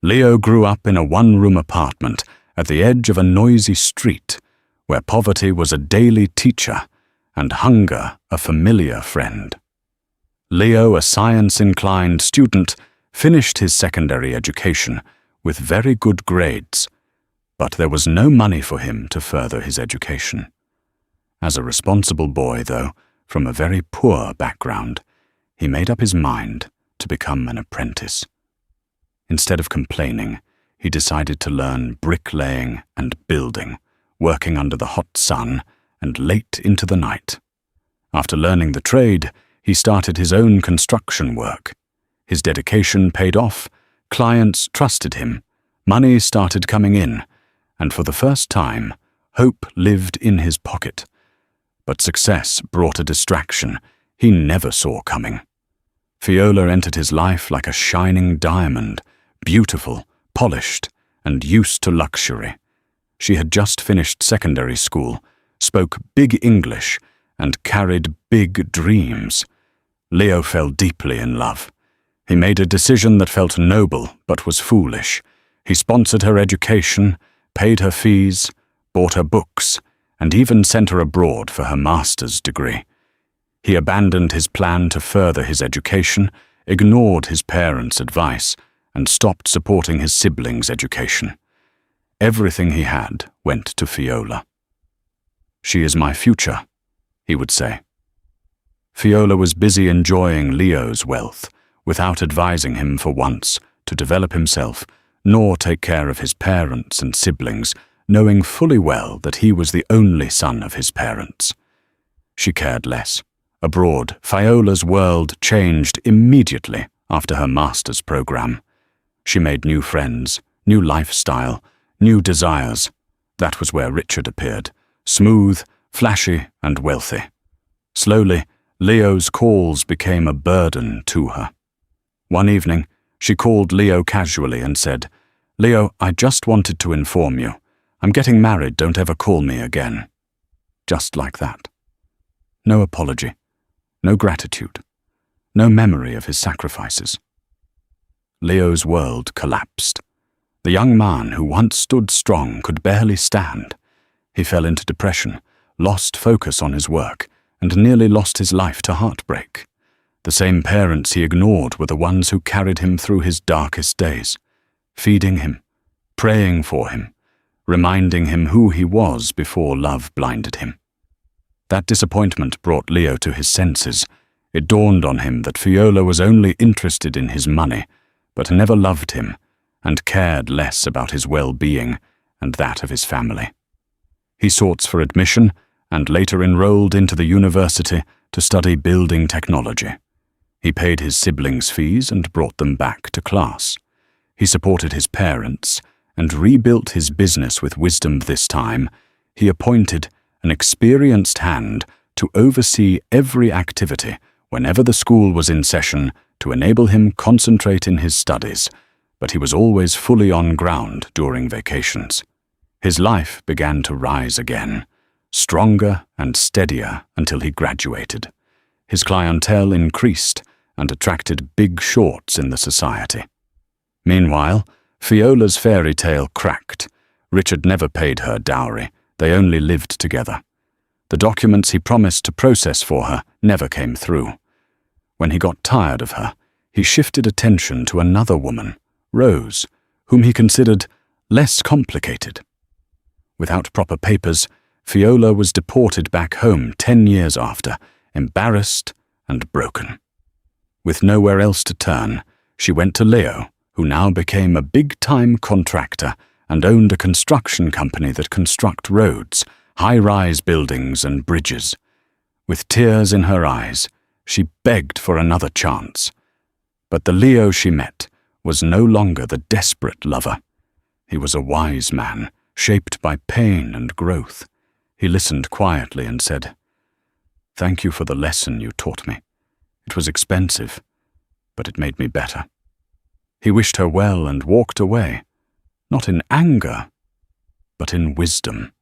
Leo grew up in a one-room apartment at the edge of a noisy street, where poverty was a daily teacher and hunger a familiar friend. Leo, a science-inclined student, finished his secondary education with very good grades, but there was no money for him to further his education. As a responsible boy, though, from a very poor background, he made up his mind to become an apprentice. Instead of complaining, he decided to learn bricklaying and building, working under the hot sun and late into the night. After learning the trade, he started his own construction work. His dedication paid off, clients trusted him, money started coming in, and for the first time, hope lived in his pocket. But success brought a distraction he never saw coming. Fiola entered his life like a shining diamond, beautiful, polished, and used to luxury. She had just finished secondary school, spoke big English, and carried big dreams. Leo fell deeply in love. He made a decision that felt noble but was foolish. He sponsored her education, paid her fees, bought her books, and even sent her abroad for her master's degree. He abandoned his plan to further his education, ignored his parents' advice, and stopped supporting his siblings' education. Everything he had went to Fiola. "She is my future," he would say. Fiola was busy enjoying Leo's wealth, without advising him for once to develop himself, nor take care of his parents and siblings, knowing fully well that he was the only son of his parents. She cared less. Abroad, Fiola's world changed immediately after her master's program. She made new friends, new lifestyle, new desires. That was where Richard appeared, smooth, flashy, and wealthy. Slowly, Leo's calls became a burden to her. One evening, she called Leo casually and said, "Leo, I just wanted to inform you. I'm getting married, don't ever call me again." Just like that. No apology, no gratitude, no memory of his sacrifices. Leo's world collapsed. The young man who once stood strong could barely stand. He fell into depression, lost focus on his work, and nearly lost his life to heartbreak. The same parents he ignored were the ones who carried him through his darkest days, feeding him, praying for him, reminding him who he was before love blinded him. That disappointment brought Leo to his senses. It dawned on him that Fiola was only interested in his money, but never loved him, and cared less about his well-being and that of his family. He sought for admission and later enrolled into the university to study building technology. He paid his siblings' fees and brought them back to class. He supported his parents and rebuilt his business with wisdom this time. He appointed an experienced hand to oversee every activity whenever the school was in session to enable him concentrate in his studies, but he was always fully on ground during vacations. His life began to rise again, stronger and steadier until he graduated. His clientele increased and attracted big shots in the society. Meanwhile, Fiola's fairy tale cracked. Richard never paid her dowry. They only lived together. The documents he promised to process for her never came through. When he got tired of her, he shifted attention to another woman, Rose, whom he considered less complicated. Without proper papers, Fiola was deported back home 10 years after, embarrassed and broken. With nowhere else to turn, she went to Leo, who now became a big-time contractor and owned a construction company that construct roads, high-rise buildings and bridges. With tears in her eyes, she begged for another chance. But the Leo she met was no longer the desperate lover. He was a wise man, shaped by pain and growth. He listened quietly and said, "Thank you for the lesson you taught me. It was expensive, but it made me better." He wished her well and walked away, not in anger, but in wisdom.